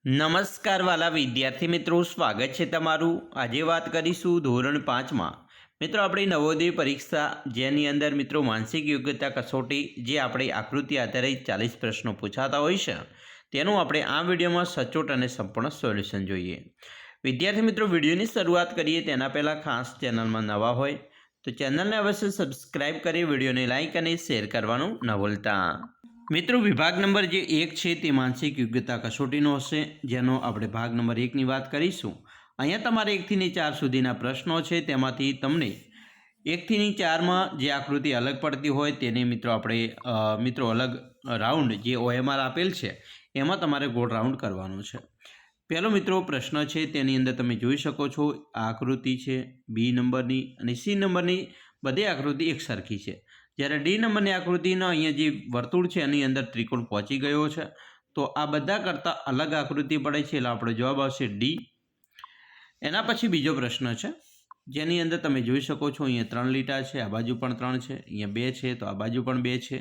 નમસ્કાર વાલા વિદ્યાર્થી મિત્રો, સ્વાગત છે તમારું। આજે વાત કરીશું ધોરણ 5માં મિત્રો આપણી નવોદય પરીક્ષા, જેની અંદર મિત્રો માનસિક યોગ્યતા કસોટી, જે આપણે આકૃતિ આધારિત 40 પ્રશ્નો પૂછાતા હોય છે, તેનું આપણે આ વિડીયોમાં સચોટ અને સંપૂર્ણ સોલ્યુશન જોઈએ। વિદ્યાર્થી મિત્રો, વિડીયોની શરૂઆત કરીએ તેના પહેલાં ખાસ ચેનલમાં નવા હોય તો ચેનલને અવશ્ય સબસ્ક્રાઇબ કરી વિડીયોને લાઇક અને શેર કરવાનું ન ભૂલતા। મિત્રો, વિભાગ નંબર જે 1 છે તે માનસિક યોગ્યતા કસોટીનો હશે, જેનો આપણે ભાગ નંબર 1ની વાત કરીશું। અહીંયા તમારે 1 થી 4 સુધીના પ્રશ્નો છે, તેમાંથી તમને 1 થી 4માં જે આકૃતિ અલગ પડતી હોય તેને મિત્રો આપણે અલગ રાઉન્ડ જે OMR આપેલ છે એમાં તમારે ગોળ રાઉન્ડ કરવાનો છે। પહેલો મિત્રો પ્રશ્ન છે, તેની અંદર તમે જોઈ શકો છો આ આકૃતિ છે B નંબરની અને C નંબરની બધી આકૃતિ એક સરખી છે, જ્યારે ડી નંબરની આકૃતિનો અહીંયા જે વર્તુળ છે એની અંદર ત્રિકોણ પહોંચી ગયો છે, તો આ બધા કરતાં અલગ આકૃતિ પડે છે, એટલે આપણો જવાબ આવશે ડી। એના પછી બીજો પ્રશ્ન છે, જેની અંદર તમે જોઈ શકો છો અહીંયા 3 લીટા છે, આ બાજુ પણ 3 છે, અહીંયા 2 છે તો આ બાજુ પણ 2 છે,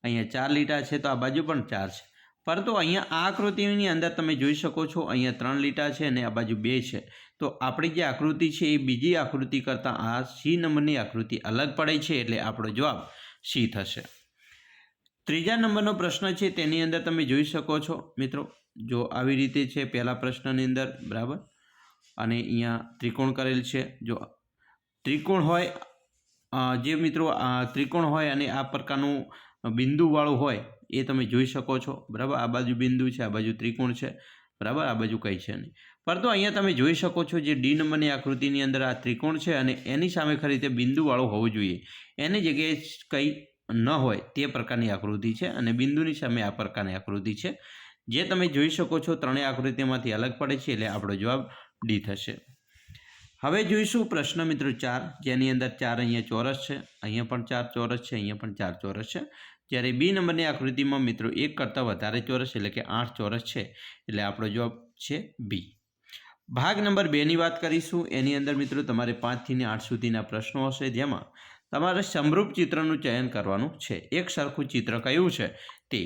અહીંયા 4 લીટા છે તો આ બાજુ પણ 4 છે, પરંતુ અહીંયા આ આકૃતિની અંદર તમે જોઈ શકો છો અહીંયા 3 લીટા છે અને આ બાજુ 2 છે, તો આપણી જે આકૃતિ છે એ બીજી આકૃતિ કરતાં આ C નંબરની આકૃતિ અલગ પડે છે, એટલે આપણો જવાબ C થશે। ત્રીજા નંબરનો પ્રશ્ન છે, તેની અંદર તમે જોઈ શકો છો મિત્રો, જો આવી રીતે છે પહેલા પ્રશ્નની અંદર, બરાબર, અને અહીંયા ત્રિકોણ કરેલ છે। જો ત્રિકોણ હોય જે મિત્રો ત્રિકોણ હોય અને આ પ્રકારનું બિંદુવાળું હોય એ તમે જોઈ શકો છો, બરાબર। આ બાજુ બિંદુ છે, આ બાજુ ત્રિકોણ છે, બરાબર, આ બાજુ કંઈ છે નહીં, પરંતુ અહીંયા તમે જોઈ શકો છો જે ડી નંબરની આકૃતિની અંદર આ ત્રિકોણ છે અને એની સામે ખરી રીતે બિંદુવાળું હોવું જોઈએ, એની જગ્યાએ કંઈ ન હોય તે પ્રકારની આકૃતિ છે અને બિંદુની સામે આ પ્રકારની આકૃતિ છે, જે તમે જોઈ શકો છો ત્રણેય આકૃતિમાંથી અલગ પડે છે, એટલે આપણો જવાબ ડી થશે। હવે જોઈશું પ્રશ્ન મિત્રો 4, જેની અંદર 4 અહીંયા ચોરસ છે, અહીંયા પણ 4 ચોરસ છે, અહીંયા પણ 4 ચોરસ છે, જ્યારે બી નંબરની આકૃતિમાં મિત્રો 1 કરતાં વધારે ચોરસ એટલે કે 8 ચોરસ છે, એટલે આપણો જવાબ છે બી। ભાગ નંબર 2ની વાત કરીશું। એની અંદર મિત્રો તમારે 5 થી 8 સુધીના પ્રશ્નો હશે, જેમાં તમારે સમરૂપ ચિત્રનું ચયન કરવાનું છે। એક સરખું ચિત્ર કયું છે તે,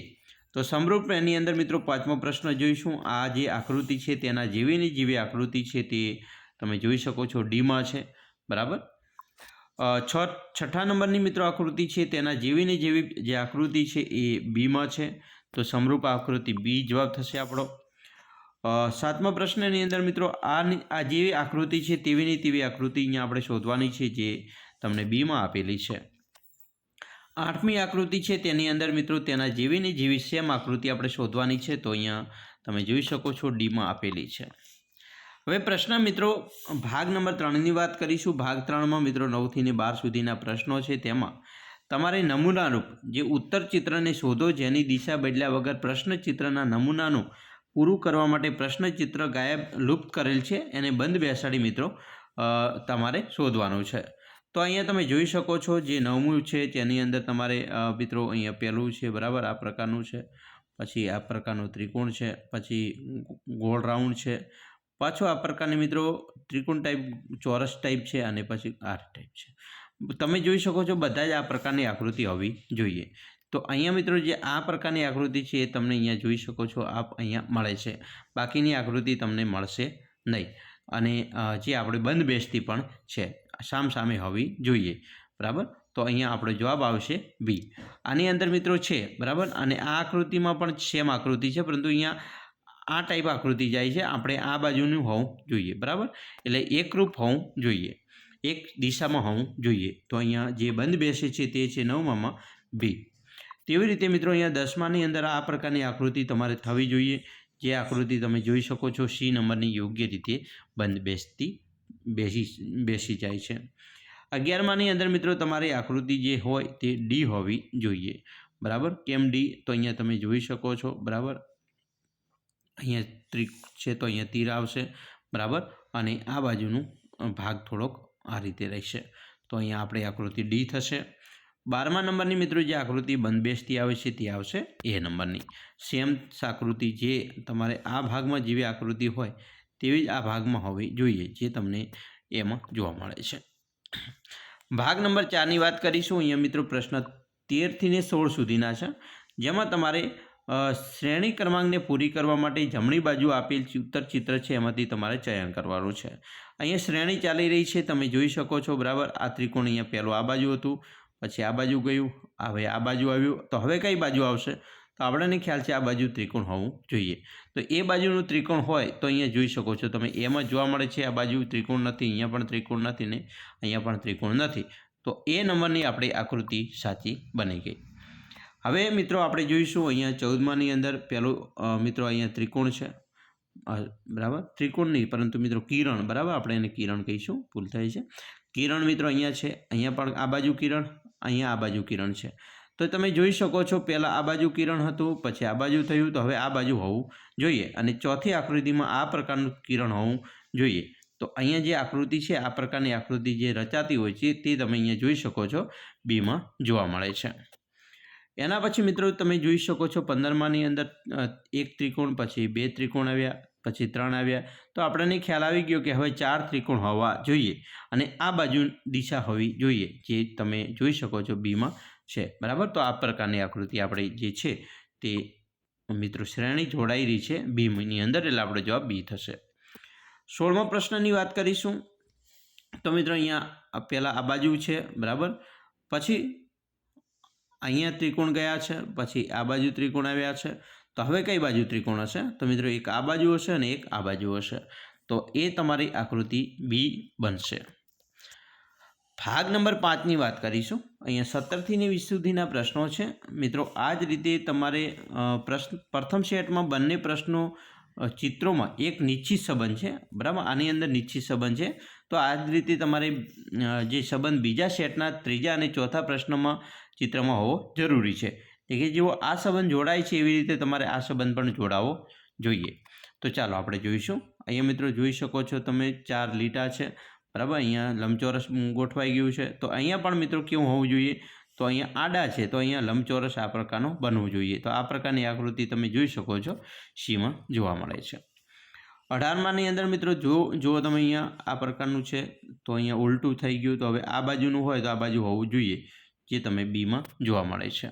તો સમરૂપ એની અંદર મિત્રો 5મો પ્રશ્ન જોઈશું। આ જે આકૃતિ છે તેના જેવીની જેવી આકૃતિ છે તે તમે જોઈ શકો છો ડીમાં છે, બરાબર। 6ઠા નંબરની મિત્રો આકૃતિ છે તેના જેવીની જેવી જે આકૃતિ છે એ બીમાં છે, તો સમરૂપ આકૃતિ બી જવાબ થશે આપણો। 7મા પ્રશ્નની અંદર મિત્રો આ જેવી આકૃતિ છે તેવીની તેવી આકૃતિ અહીંયા આપણે શોધવાની છે, જે તમને બીમાં આપેલી છે। 8મી આકૃતિ છે તેની અંદર મિત્રો તેના જેવીની જેવી સેમ આકૃતિ આપણે શોધવાની છે, તો અહીંયા તમે જોઈ શકો છો ડીમાં આપેલી છે। હવે પ્રશ્ન મિત્રો ભાગ નંબર 3ની વાત કરીશું। ભાગ 3માં મિત્રો 9 થી 12 સુધીના પ્રશ્નો છે, તેમાં તમારે નમૂનારૂપ જે ઉત્તર ચિત્રને શોધો, જેની દિશા બદલ્યા વગર પ્રશ્નચિત્રના નમૂનાનું પૂરું કરવા માટે પ્રશ્નચિત્ર ગાયબ લુપ્ત કરેલ છે એને બંધ બેસાડી મિત્રો તમારે શોધવાનું છે। તો અહીંયા તમે જોઈ શકો છો જે 9મું છે તેની અંદર તમારે મિત્રો અહીંયા પહેલું છે, બરાબર, આ પ્રકારનું છે, પછી આ પ્રકારનું ત્રિકોણ છે, પછી ગોળ રાઉન્ડ છે, પાછો આ પ્રકારની મિત્રો ત્રિકોણ ટાઈપ ચોરસ ટાઈપ છે, અને પછી આર ટાઈપ છે। તમે જોઈ શકો છો બધા જ આ પ્રકારની આકૃતિ હોવી જોઈએ। તો અહીંયા મિત્રો જે આ પ્રકારની આકૃતિ છે એ તમને અહીંયા જોઈ શકો છો આપ અહીંયા મળે છે, બાકીની આકૃતિ તમને મળશે નહીં, અને જે આપણે બંધ બેસતી પણ છે સામસામે હોવી જોઈએ, બરાબર। તો અહીંયા આપણો જવાબ આવશે બી। આની અંદર મિત્રો છે, બરાબર, અને આ આકૃતિમાં પણ સેમ આકૃતિ છે, પરંતુ અહીંયા આ ટાઈપ આકૃતિ જાય છે, આપણે આ બાજુનું હોવું જોઈએ, બરાબર, એટલે એકરૂપ હોવું જોઈએ, એક દિશામાં હોવું જોઈએ। તો અહીંયા જે બંધ બેસે છે તે છે 9માં બી। તેવી રીતે મિત્રો અહીંયા 10માની અંદર આ પ્રકારની આકૃતિ તમારે થવી જોઈએ, જે આકૃતિ તમે જોઈ શકો છો સી નંબરની યોગ્ય રીતે બંધ બેસી જાય છે। 11માની અંદર મિત્રો તમારી આકૃતિ જે હોય તે ડી હોવી જોઈએ, બરાબર। કેમ ડી, તો અહીંયા તમે જોઈ શકો છો, બરાબર, અહીંયા છે તો અહીંયા તીર આવશે, બરાબર, અને આ બાજુનું ભાગ થોડોક આ રીતે રહેશે, તો અહીંયા આપણી આકૃતિ ડી થશે। 12મા નંબરની મિત્રો જે આકૃતિ બંધબેસતી આવે છે તે આવશે એ નંબરની। સેમ આકૃતિ જે તમારે આ ભાગમાં જેવી આકૃતિ હોય તેવી જ આ ભાગમાં હોવી જોઈએ, જે તમને એમાં જોવા મળે છે। ભાગ નંબર 4ની વાત કરીશું। અહીંયા મિત્રો પ્રશ્ન 13 થી 16 સુધીના છે, જેમાં તમારે શ્રેણી ક્રમાંકને પૂરી કરવા માટે જમણી બાજુ આપેલ ઉત્તર ચિત્ર છે એમાંથી તમારે ચયન કરવાનું છે. અહીંયા શ્રેણી ચાલી રહી છે, તમે જોઈ શકો છો. બરાબર, આ ત્રિકોણ અહીંયા પહેલું આ બાજુ હતું, પછી આ બાજુ ગયું, હવે આ બાજુ આવ્યું. તો હવે કઈ બાજુ આવશે? તો આપણને ખ્યાલ છે આ બાજુ ત્રિકોણ હોવું જોઈએ. તો એ બાજુનું ત્રિકોણ હોય તો અહીંયા જોઈ શકો છો તમે, એમાં જોવા મળે છે આ બાજુ ત્રિકોણ નથી, અહીંયા પણ ત્રિકોણ નથી ને અહીંયા પણ ત્રિકોણ નથી. તો એ નંબરની આપણી આકૃતિ સાચી બની ગઈ. હવે મિત્રો આપણે જોઈશું અહીંયા 14માની અંદર પહેલું મિત્રો અહીંયા ત્રિકોણ છે. બરાબર, ત્રિકોણ નહીં પરંતુ મિત્રો કિરણ. બરાબર, આપણે એને કિરણ કહીશું, ભૂલ થાય છે. કિરણ મિત્રો અહીંયા છે, અહીંયા પણ આ બાજુ કિરણ, અહીંયા આ બાજુ કિરણ છે. તો તમે જોઈ શકો છો પહેલાં આ બાજુ કિરણ હતું, પછી આ બાજુ થયું, તો હવે આ બાજુ હોવું જોઈએ. અને ચોથી આકૃતિમાં આ પ્રકારનું કિરણ હોવું જોઈએ. તો અહીંયા જે આકૃતિ છે, આ પ્રકારની આકૃતિ જે રચાતી હોય છે તે તમે અહીંયા જોઈ શકો છો બીમાં જોવા મળે છે. એના પછી મિત્રો તમે જોઈ શકો છો 15માની અંદર એક ત્રિકોણ, પછી 2 ત્રિકોણ આવ્યા, પછી 3 આવ્યા. તો આપણને ખ્યાલ આવી ગયો કે હવે 4 ત્રિકોણ હોવા જોઈએ અને આ બાજુ દિશા હોવી જોઈએ, જે તમે જોઈ શકો છો બીમાં છે. બરાબર, તો આ પ્રકારની આકૃતિ આપણે જે છે તે મિત્રો શ્રેણી જોડાઈ રહી છે બીની અંદર, એટલે આપણો જવાબ બી થશે. 16મા પ્રશ્નની વાત કરીશું. તો મિત્રો અહીંયા પહેલાં આ બાજુ છે. બરાબર, પછી અહીંયા ત્રિકોણ ગયા છે, પછી આ બાજુ ત્રિકોણ આવ્યા છે. તો હવે કઈ બાજુ ત્રિકોણ હશે? તો મિત્રો એક આ બાજુ હશે અને એક આ બાજુ હશે. તો એ તમારી આકૃતિ બી બનશે. ભાગ નંબર 5ની વાત કરીશું. અહીંયા 17થી 20 સુધીના પ્રશ્નો છે. મિત્રો આ જ રીતે તમારે પ્રથમ સેટમાં બંને પ્રશ્નો ચિત્રોમાં એક નિશ્ચિત સંબંધ છે. બરાબર, આની અંદર નિશ્ચિત સંબંધ છે. તો આ જ રીતે તમારે જે સંબંધ બીજા સેટના ત્રીજા અને ચોથા પ્રશ્નમાં ચિત્રમાં હોવો જરૂરી છે. કે જેવો આ સંબંધ જોડાય છે એવી રીતે તમારે આ સંબંધ પણ જોડાવો જોઈએ. તો ચાલો આપણે જોઈશું. અહીંયા મિત્રો જોઈ શકો છો તમે 4 લીટા છે. બરાબર, અહીંયા લંબચોરસ ગોઠવાઈ ગયું છે. તો અહીંયા પણ મિત્રો કેવું હોવું જોઈએ? તો અહીંયા આડા છે, તો અહીંયા લંબચોરસ આ પ્રકારનું બનવું જોઈએ. તો આ પ્રકારની આકૃતિ તમે જોઈ શકો છો સીમાં જોવા મળે છે. 18માની અંદર મિત્રો જુઓ તમે અહીંયા આ પ્રકારનું છે, તો અહીંયા ઉલટું થઈ ગયું. તો હવે આ બાજુનું હોય તો આ બાજુ હોવું જોઈએ, જે તમે બીમાં જોવા મળે છે.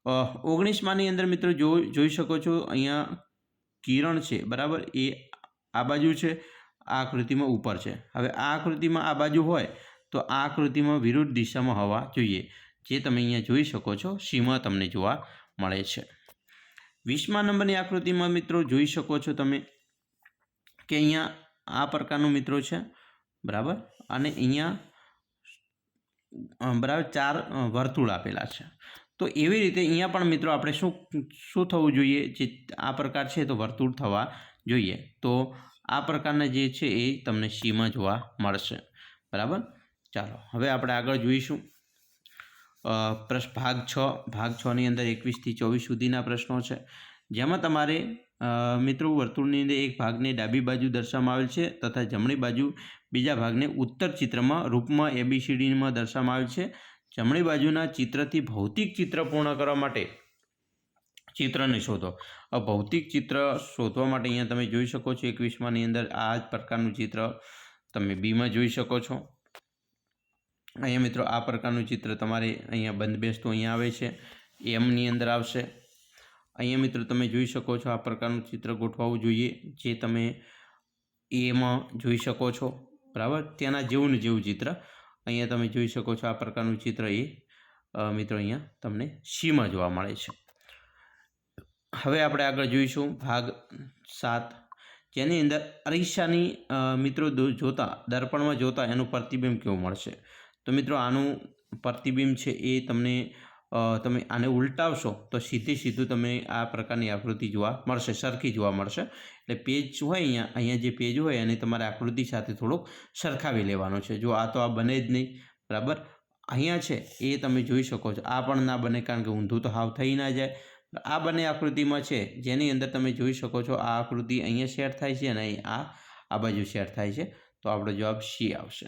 19માની અંદર મિત્રો જોઈ શકો છો અહીંયા કિરણ છે. બરાબર, એ આ બાજુ છે, આ આકૃતિમાં ઉપર છે. હવે આ આકૃતિમાં આ બાજુ હોય તો આ આકૃતિમાં વિરુદ્ધ દિશામાં હોવા જોઈએ, જે તમે અહીંયા જોઈ શકો છો સીમાં તમને જોવા મળે છે. 20મા નંબરની આકૃતિમાં મિત્રો જોઈ શકો છો તમે કે અહીંયા આ પ્રકારનું મિત્રો છે. બરાબર, અને અહીંયા બરાબર 4 વર્તુળ આપેલા છે. તો એવી રીતે અહીંયા પણ મિત્રો આપણે શું થવું જોઈએ? જે આ પ્રકાર છે તો વર્તુળ થવા જોઈએ. તો આ પ્રકારના જે છે એ તમને સીમાં જોવા મળશે. બરાબર, ચાલો હવે આપણે આગળ જોઈશું. ભાગ 6ની અંદર 21થી 24 સુધીના પ્રશ્નો છે, જેમાં તમારે મિત્રો વર્તુળની અંદર એક ભાગને ડાબી બાજુ દર્શાવવામાં આવેલ છે તથા જમણી બાજુ બીજા ભાગને ઉત્તર ચિત્રમાં રૂપમાં ABCDમાં દર્શાવવામાં આવેલ છે. જમણી બાજુના ચિત્રથી ભૌતિક ચિત્ર પૂર્ણ કરવા માટે ચિત્રને શોધો. ભૌતિક ચિત્ર શોધવા માટે અહીંયા તમે જોઈ શકો છો 21માની અંદર આ જ પ્રકારનું ચિત્ર તમે બીમાં જોઈ શકો છો. અહીંયા મિત્રો આ પ્રકારનું ચિત્ર તમારે અહીંયા બંધબેસતું અહીંયા આવે છે, એમની અંદર આવશે. અહીંયા મિત્રો તમે જોઈ શકો છો આ પ્રકારનું ચિત્ર ગોઠવવું જોઈએ, જે તમે એમાં જોઈ શકો છો. બરાબર, તેના જેવું ને જેવું ચિત્ર અહીંયા તમે જોઈ શકો છો. આ પ્રકારનું ચિત્ર એ મિત્રો અહીંયા તમને સીમાં જોવા મળે છે. હવે આપણે આગળ જોઈશું ભાગ 7, જેની અંદર અરીસાની મિત્રો જોતા દર્પણમાં જોતા એનું પ્રતિબિંબ કેવું મળશે? તો મિત્રો આનું પ્રતિબિંબ છે એ તમે આને ઉલટાવશો તો સીધું તમે આ પ્રકારની આકૃતિ જોવા મળશે, સરખી જોવા મળશે. એટલે પેજ હોય અહીંયા જે પેજ હોય એને તમારે આકૃતિ સાથે થોડુંક સરખાવી લેવાનું છે. જો આ તો આ બને જ નહીં. બરાબર, અહીંયા છે એ તમે જોઈ શકો છો. આ પણ ના બને, કારણ કે ઊંધું તો હાવ થઈ ના જાય. આ બંને આકૃતિમાં છે જેની અંદર તમે જોઈ શકો છો આ આકૃતિ અહીંયા સેટ થાય છે અને અહીં આ બાજુ સેટ થાય છે. તો આપણો જવાબ સી આવશે.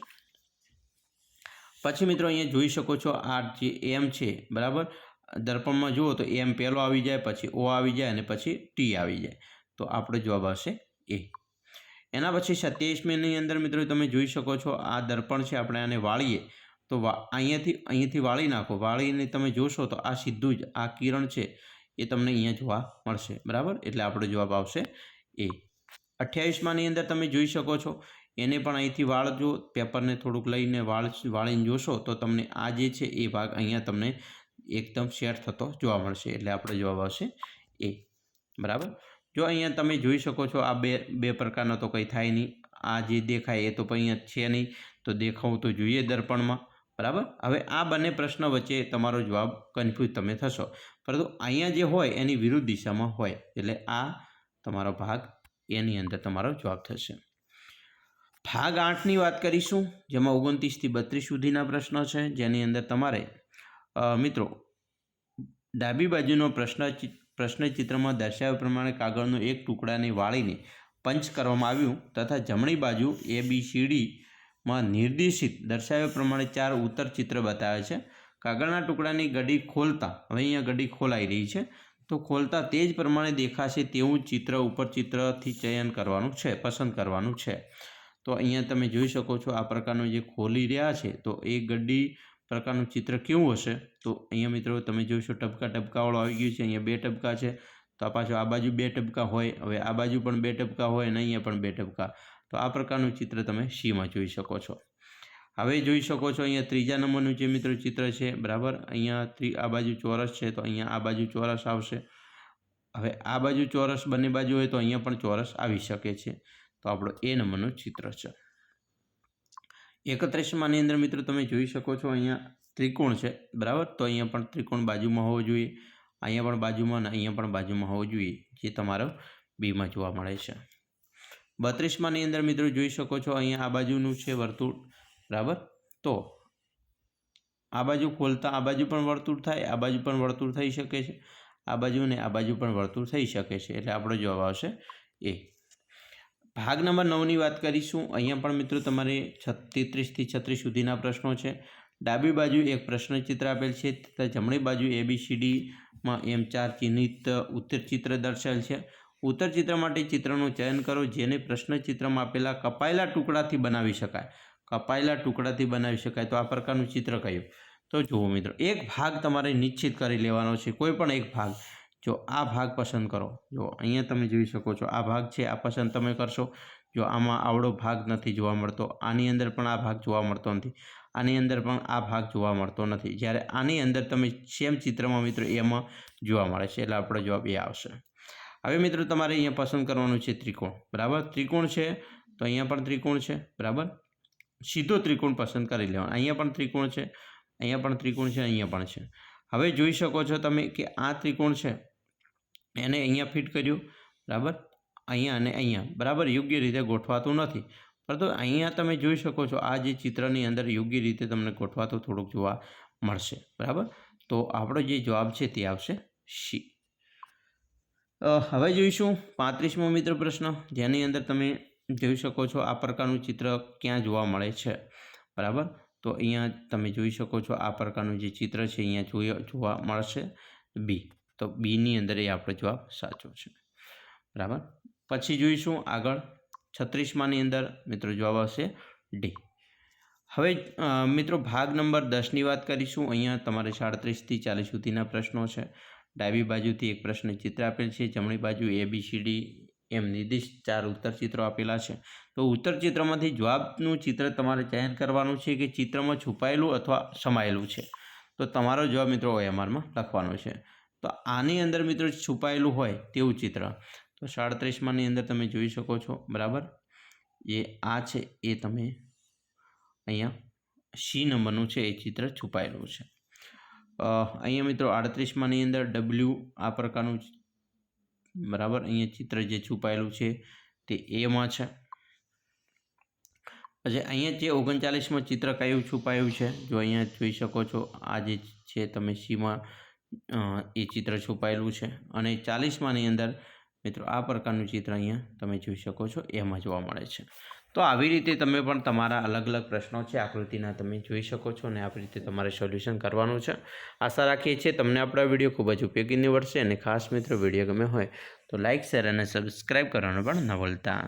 પછી મિત્રો અહીંયા જોઈ શકો છો આ જે એમ છે. બરાબર, દર્પણમાં જુઓ તો એમ પહેલો આવી જાય, પછી ઓ આવી જાય અને પછી ટી આવી જાય. તો આપણો જવાબ આવશે એ. એના પછી 27મીની અંદર મિત્રો તમે જોઈ શકો છો આ દર્પણ છે, આપણે આને વાળીએ તો અહીંયાથી વાળી નાખો. વાળીને તમે જોશો તો આ સીધું જ આ કિરણ છે એ તમને અહીંયા જોવા મળશે, બરાબર. એટલે આપણો જવાબ આવશે એ. 28માની અંદર તમે જોઈ શકો છો, એને પણ અહીંથી વાળજો, પેપરને થોડુંક લઈને વાળીને જોશો તો તમને આ જે છે એ ભાગ અહીંયા તમને એકદમ સેટ થતો જોવા મળશે. એટલે આપણો જવાબ આવશે એ, બરાબર. જો અહીંયા તમે જોઈ શકો છો, આ બે પ્રકારનો તો કંઈ થાય નહીં. આ જે દેખાય એ તો અહીંયા છે નહીં, તો દેખાવું તો જોઈએ દર્પણમાં, બરાબર. હવે આ બંને પ્રશ્ન વચ્ચે તમારો જવાબ કન્ફ્યુઝ તમે થશો, પરંતુ અહીંયા જે હોય એની વિરુદ્ધ દિશામાં હોય, એટલે આ તમારો ભાગ એની અંદર તમારો જવાબ થશે. ભાગ 8ની વાત કરીશું, જેમાં 29 થી 32 સુધીના પ્રશ્નો છે, જેની અંદર તમારે મિત્રો ડાબી બાજુનો પ્રશ્નચિત્રમાં દર્શાવ્યા પ્રમાણે કાગળનો એક ટુકડાને વાળીને પંચ કરવામાં આવ્યું તથા જમણી બાજુ ABCDમાં નિર્દેશિત દર્શાવ્યા પ્રમાણે 4 ઉત્તર ચિત્ર બતાવે છે. કાગળના ટુકડાની ગડી ખોલતા, હવે અહીંયા ગડી ખોલાઈ રહી છે, તો ખોલતા તે જ પ્રમાણે દેખાશે તેવું ચિત્ર ઉપર ચિત્રથી ચયન કરવાનું છે, પસંદ કરવાનું છે. તો અહીંયા તમે જોઈ શકો છો, આ પ્રકારનું જે ખોલી રહ્યા છે, તો એ ગડી પ્રકારનું ચિત્ર કેવું હશે? તો અહીંયા મિત્રો તમે જોશો ટપકાવાળું આવી ગયું છે. અહીંયા 2 ટપકા છે, તો આ પાછું આ બાજુ 2 ટપકા હોય, હવે આ બાજુ પણ 2 ટપકા હોય અને અહીંયા પણ 2 ટપકા. તો આ પ્રકારનું ચિત્ર તમે Cમાં જોઈ શકો છો. હવે જોઈ શકો છો અહીંયા 3જા નંબરનું જે મિત્રો ચિત્ર છે, બરાબર. અહીંયા આ બાજુ ચોરસ છે, તો અહીંયા આ બાજુ ચોરસ આવશે. હવે આ બાજુ ચોરસ બંને બાજુ હોય તો અહીંયા પણ ચોરસ આવી શકે છે. તો આપણો એ નંબરનું ચિત્ર છે. 31માની અંદર મિત્રો તમે જોઈ શકો છો, અહીંયા ત્રિકોણ છે, બરાબર. તો અહીંયા પણ ત્રિકોણ બાજુમાં હોવો જોઈએ, અહીંયા પણ બાજુમાં અને અહીંયા પણ બાજુમાં હોવો જોઈએ, જે તમારો Bમાં જોવા મળે છે. 32માની અંદર મિત્રો જોઈ શકો છો, અહીંયા આ બાજુનું છે વર્તુળ, બરાબર. તો આ બાજુ ખોલતા આ બાજુ પણ વર્તુળ થાય, આ બાજુ પણ વર્તુળ થઈ શકે છે, આ બાજુ ને આ બાજુ પણ વર્તુળ થઈ શકે છે. એટલે આપણો જવાબ આવશે એ. ભાગ નંબર 9ની વાત કરીશું. અહીંયા પણ મિત્રો તમારે 33 થી 36 સુધીના પ્રશ્નો છે. ડાબી બાજુ એક પ્રશ્નચિત્ર આપેલ છે તથા જમણી બાજુ ABCDમાં એમ 4 ચિહ્નિત ઉત્તર ચિત્ર દર્શાવેલ છે. ઉત્તર ચિત્ર માટે ચિત્રનું ચયન કરો જેને પ્રશ્નચિત્રમાં આપેલા કપાયેલા ટુકડાથી બનાવી શકાય. કપાયેલા ટુકડાથી બનાવી શકાય, તો આ પ્રકારનું ચિત્ર કયું? તો જુઓ મિત્રો, એક ભાગ તમારે નિશ્ચિત કરી લેવાનો છે, કોઈ પણ એક ભાગ. જો આ ભાગ પસંદ કરો, જો અહીંયા તમે જોઈ શકો છો, આ ભાગ છે, આ પસંદ તમે કરશો. જો આમાં આવડો ભાગ નથી જોવા મળતો, આની અંદર પણ આ ભાગ જોવા મળતો નથી, આની અંદર પણ આ ભાગ જોવા મળતો નથી, જ્યારે આની અંદર તમે સેમ ચિત્રમાં મિત્રો એમાં જોવા મળે છે. એટલે આપણો જવાબ એ આવશે. હવે મિત્રો તમારે અહીંયા પસંદ કરવાનું છે ત્રિકોણ, બરાબર. ત્રિકોણ છે તો અહીંયા પણ ત્રિકોણ છે, બરાબર. સીધો ત્રિકોણ પસંદ કરી લેવાનો. અહીંયા પણ ત્રિકોણ છે, અહીંયા પણ ત્રિકોણ છે, અહીંયા પણ છે. હવે જોઈ શકો છો તમે કે આ ત્રિકોણ છે, એને અહીંયા ફિટ કર્યું, બરાબર. અહીંયા અને અહીંયા, બરાબર, યોગ્ય રીતે ગોઠવાતું નથી, પરંતુ અહીંયા તમે જોઈ શકો છો આ જે ચિત્રની અંદર યોગ્ય રીતે તમને ગોઠવાતું થોડુંક જોવા મળશે, બરાબર. તો આપણો જે જવાબ છે તે આવશે C. હવે જોઈશું 35મો મિત્ર પ્રશ્ન, જેની અંદર તમે જોઈ શકો છો આ પ્રકારનું ચિત્ર ક્યાં જોવા મળે છે, બરાબર. તો અહીંયા તમે જોઈ શકો છો આ પ્રકારનું જે ચિત્ર છે અહીંયા જોવા મળશે B. તો Bની અંદર એ આપણો જવાબ સાચો છે, બરાબર. પછી જોઈશું આગળ 36માની અંદર મિત્રો જવાબ આવશે D. હવે મિત્રો ભાગ નંબર 10ની વાત કરીશું. અહીંયા તમારે 37 થી 40 સુધીના પ્રશ્નો છે. ડાબી બાજુથી એક પ્રશ્ન ચિત્ર આપેલ છે, જમણી બાજુ ABCD એમ નિર્દિષ્ટ 4 ઉત્તર ચિત્રો આપેલા છે. તો ઉત્તર ચિત્રમાંથી જવાબનું ચિત્ર તમારે ચયન કરવાનું છે કે ચિત્રમાં છુપાયેલું અથવા સમાયેલું છે. તો તમારો જવાબ મિત્રો OMRમાં લખવાનો છે. તો આની અંદર મિત્રો છુપાયેલું હોય તેવું ચિત્ર, તો 37માની અંદર તમે જોઈ શકો છો, બરાબર. એ આ છે એ તમે અહીંયા C નંબરનું છે એ ચિત્ર છુપાયેલું છે. અહીંયા મિત્રો 38માની અંદર W આ પ્રકારનું, બરાબર, અહીંયા ચિત્ર જે છુપાયેલું છે તે Aમાં છે. પછી અહીંયા જે 39માં ચિત્ર કયું છુપાયું છે, જો અહીંયા જોઈ શકો છો, આ જે છે તમે Cમાં એ ચિત્ર છુપાયેલું છે. અને 40માની અંદર મિત્રો આ પ્રકારનું ચિત્ર અહીંયા તમે જોઈ શકો છો, એમાં જોવા મળે છે. તો આવી રીતે તમે પણ તમારા અલગ અલગ પ્રશ્નો છે આકૃતિના તમે જોઈ શકો છો અને આવી રીતે તમારે સોલ્યુશન કરવાનું છે. આશા રાખીએ છીએ તમને આપણો વિડીયો ખૂબ જ ઉપયોગી નીવડશે. અને ખાસ મિત્રો વિડીયો ગમે હોય તો લાઇક, શેર અને સબસ્ક્રાઈબ કરવાનું પણ ન ભૂલતા.